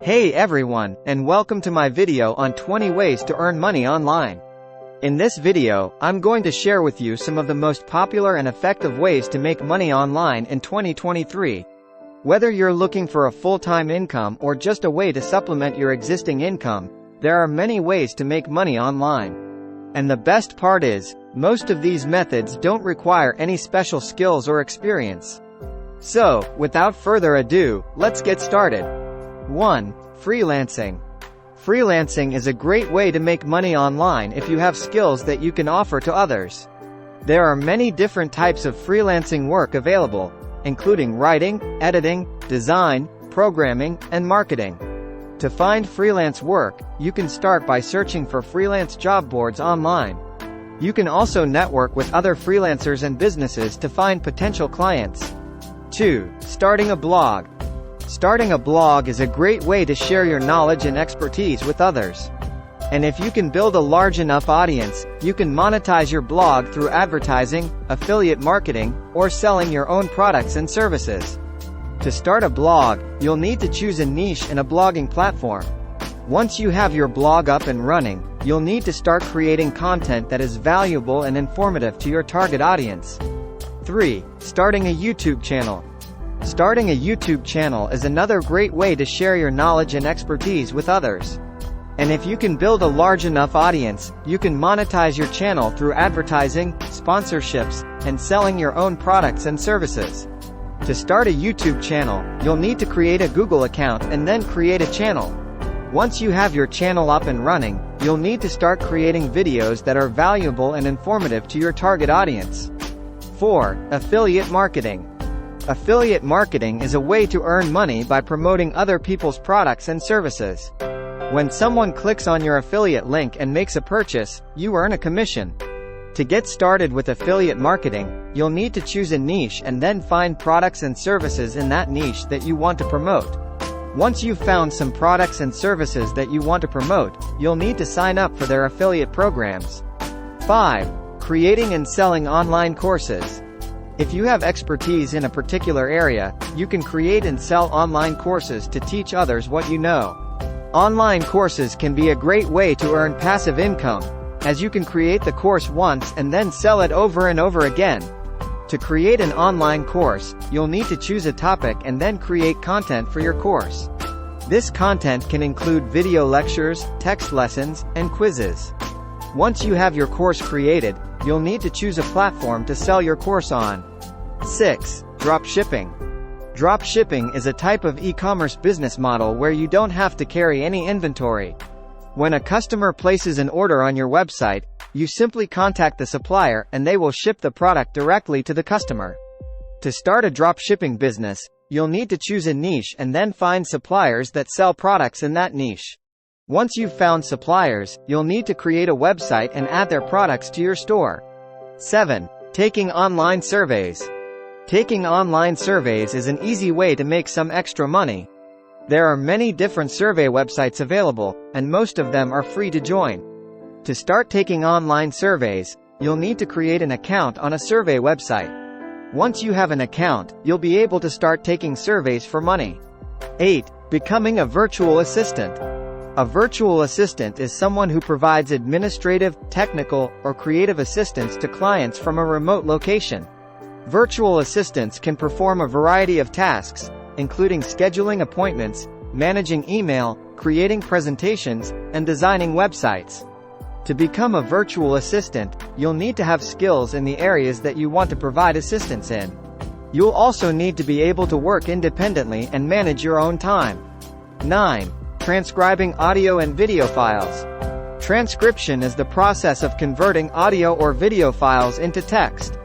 Hey everyone, and welcome to my video on 20 ways to earn money online. In this video, I'm going to share with you some of the most popular and effective ways to make money online in 2023. Whether you're looking for a full-time income or just a way to supplement your existing income, there are many ways to make money online. And the best part is, most of these methods don't require any special skills or experience. So, without further ado, let's get started. 1. Freelancing. Freelancing is a great way to make money online if you have skills that you can offer to others. There are many different types of freelancing work available, including writing, editing, design, programming, and marketing. To find freelance work, you can start by searching for freelance job boards online. You can also network with other freelancers and businesses to find potential clients. 2. Starting a blog. Starting a blog is a great way to share your knowledge and expertise with others. And if you can build a large enough audience, you can monetize your blog through advertising, affiliate marketing, or selling your own products and services. To start a blog, you'll need to choose a niche in a blogging platform. Once you have your blog up and running, you'll need to start creating content that is valuable and informative to your target audience. 3. Starting a YouTube channel. Starting a YouTube channel is another great way to share your knowledge and expertise with others. And if you can build a large enough audience, you can monetize your channel through advertising, sponsorships, and selling your own products and services. To start a YouTube channel, you'll need to create a Google account and then create a channel. Once you have your channel up and running, you'll need to start creating videos that are valuable and informative to your target audience. 4. Affiliate marketing. Affiliate marketing is a way to earn money by promoting other people's products and services. When someone clicks on your affiliate link and makes a purchase, you earn a commission. To get started with affiliate marketing, you'll need to choose a niche and then find products and services in that niche that you want to promote. Once you've found some products and services that you want to promote, you'll need to sign up for their affiliate programs. 5. Creating and selling online courses. If you have expertise in a particular area, you can create and sell online courses to teach others what you know. Online courses can be a great way to earn passive income, as you can create the course once and then sell it over and over again. To create an online course, you'll need to choose a topic and then create content for your course. This content can include video lectures, text lessons, and quizzes. Once you have your course created, you'll need to choose a platform to sell your course on. 6. Dropshipping. Dropshipping is a type of e-commerce business model where you don't have to carry any inventory. When a customer places an order on your website, you simply contact the supplier and they will ship the product directly to the customer. To start a dropshipping business, you'll need to choose a niche and then find suppliers that sell products in that niche. Once you've found suppliers, you'll need to create a website and add their products to your store. 7. Taking online surveys. Taking online surveys is an easy way to make some extra money. There are many different survey websites available, and most of them are free to join. To start taking online surveys, you'll need to create an account on a survey website. Once you have an account, you'll be able to start taking surveys for money. 8. Becoming a virtual assistant. A virtual assistant is someone who provides administrative, technical, or creative assistance to clients from a remote location. Virtual assistants can perform a variety of tasks, including scheduling appointments, managing email, creating presentations, and designing websites. To become a virtual assistant, you'll need to have skills in the areas that you want to provide assistance in. You'll also need to be able to work independently and manage your own time. 9. Transcribing audio and video files. Transcription is the process of converting audio or video files into text.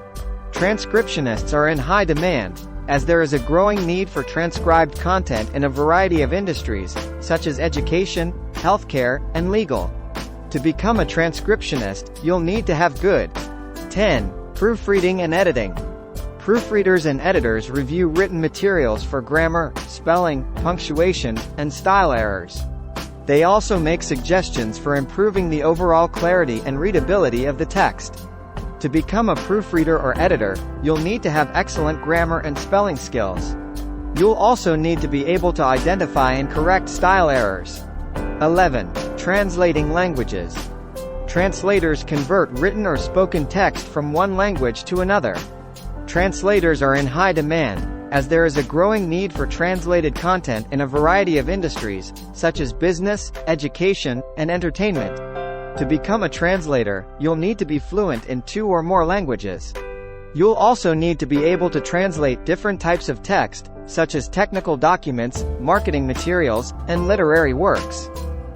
Transcriptionists are in high demand, as there is a growing need for transcribed content in a variety of industries, such as education, healthcare, and legal. To become a transcriptionist, you'll need to have good. 10. Proofreading and editing. Proofreaders and editors review written materials for grammar, spelling, punctuation, and style errors. They also make suggestions for improving the overall clarity and readability of the text. To become a proofreader or editor, you'll need to have excellent grammar and spelling skills. You'll also need to be able to identify and correct style errors. 11. Translating languages. Translators convert written or spoken text from one language to another. Translators are in high demand, as there is a growing need for translated content in a variety of industries, such as business, education, and entertainment. To become a translator, you'll need to be fluent in 2 or more languages. You'll also need to be able to translate different types of text, such as technical documents, marketing materials, and literary works.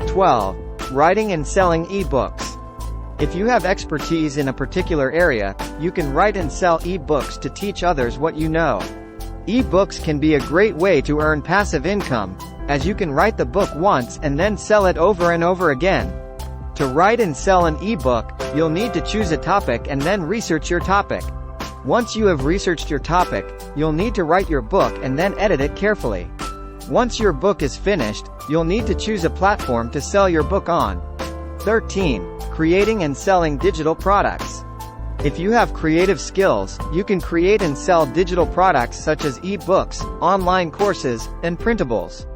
12. Writing and selling e-books. If you have expertise in a particular area, you can write and sell e-books to teach others what you know. E-books can be a great way to earn passive income, as you can write the book once and then sell it over and over again. To write and sell an e-book, you'll need to choose a topic and then research your topic. Once you have researched your topic, you'll need to write your book and then edit it carefully. Once your book is finished, you'll need to choose a platform to sell your book on. 13. Creating and selling digital products. If you have creative skills, you can create and sell digital products such as e-books, online courses, and printables.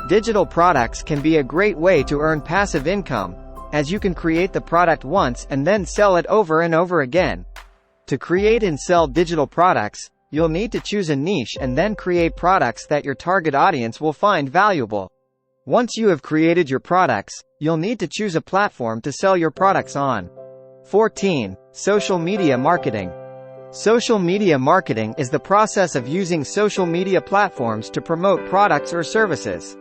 Digital products can be a great way to earn passive income, as you can create the product once and then sell it over and over again. To create and sell digital products, you'll need to choose a niche and then create products that your target audience will find valuable. Once you have created your products, you'll need to choose a platform to sell your products on. 14. Social media marketing. Social media marketing is the process of using social media platforms to promote products or services.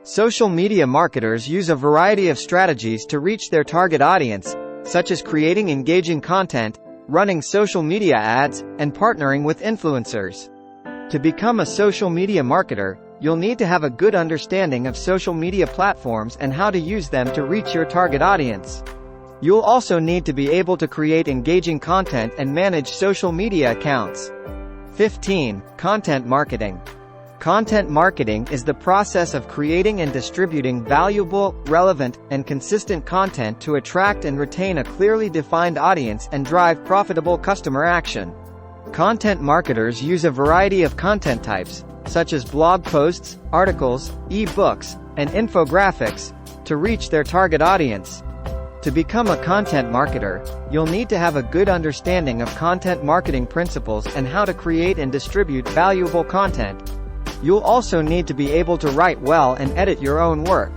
Social media marketers use a variety of strategies to reach their target audience, such as creating engaging content, running social media ads, and partnering with influencers. To become a social media marketer, you'll need to have a good understanding of social media platforms and how to use them to reach your target audience. You'll also need to be able to create engaging content and manage social media accounts. 15. Content marketing. Content marketing is the process of creating and distributing valuable, relevant, and consistent content to attract and retain a clearly defined audience and drive profitable customer action. Content marketers use a variety of content types, such as blog posts, articles, e-books, and infographics, to reach their target audience. To become a content marketer, you'll need to have a good understanding of content marketing principles and how to create and distribute valuable content. You'll also need to be able to write well and edit your own work.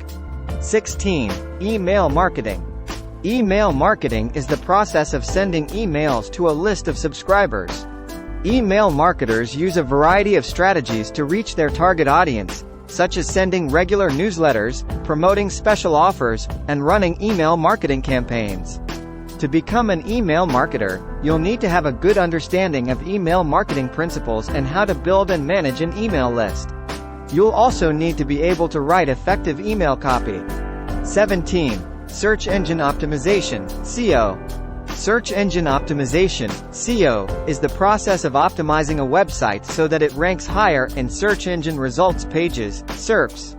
16. Email marketing. Email marketing is the process of sending emails to a list of subscribers. Email marketers use a variety of strategies to reach their target audience, such as sending regular newsletters, promoting special offers, and running email marketing campaigns. To become an email marketer, you'll need to have a good understanding of email marketing principles and how to build and manage an email list. You'll also need to be able to write effective email copy. 17. Search engine optimization, SEO. Search engine optimization, SEO, is the process of optimizing a website so that it ranks higher in search engine results pages, SERPs.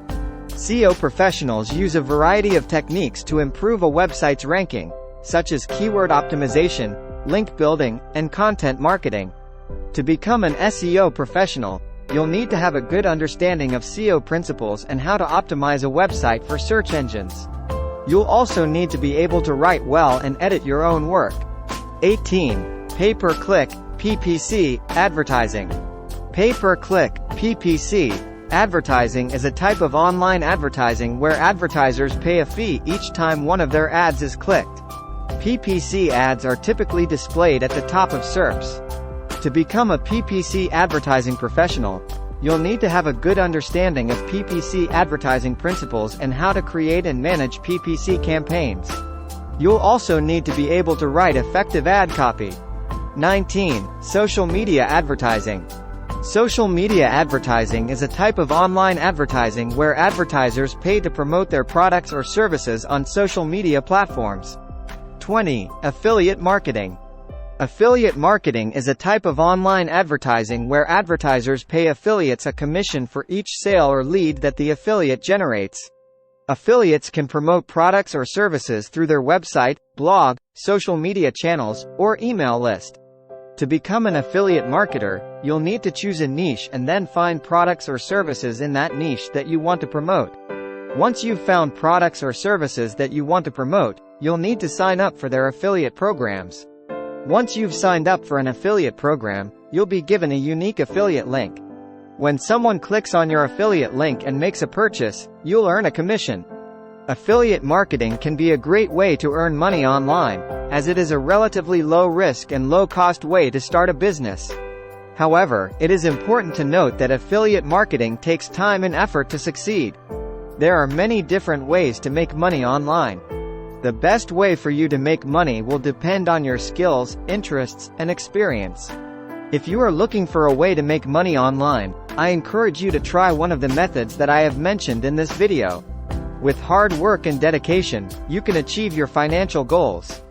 SEO professionals use a variety of techniques to improve a website's ranking, such as keyword optimization, link building, and content marketing. To become an SEO professional, you'll need to have a good understanding of SEO principles and how to optimize a website for search engines. You'll also need to be able to write well and edit your own work. 18. Pay-per-click, PPC, advertising. Pay-per-click, PPC, advertising is a type of online advertising where advertisers pay a fee each time one of their ads is clicked. PPC ads are typically displayed at the top of SERPs. To become a PPC advertising professional, you'll need to have a good understanding of PPC advertising principles and how to create and manage PPC campaigns. You'll also need to be able to write effective ad copy. 19. Social media advertising. Social media advertising is a type of online advertising where advertisers pay to promote their products or services on social media platforms. 20. Affiliate marketing. Affiliate marketing is a type of online advertising where advertisers pay affiliates a commission for each sale or lead that the affiliate generates. Affiliates can promote products or services through their website, blog, social media channels, or email list. To become an affiliate marketer, you'll need to choose a niche and then find products or services in that niche that you want to promote. Once you've found products or services that you want to promote, you'll need to sign up for their affiliate programs. Once you've signed up for an affiliate program, you'll be given a unique affiliate link. When someone clicks on your affiliate link and makes a purchase, you'll earn a commission. Affiliate marketing can be a great way to earn money online, as it is a relatively low-risk and low-cost way to start a business. However, it is important to note that affiliate marketing takes time and effort to succeed. There are many different ways to make money online. The best way for you to make money will depend on your skills, interests, and experience. If you are looking for a way to make money online, I encourage you to try one of the methods that I have mentioned in this video. With hard work and dedication, you can achieve your financial goals.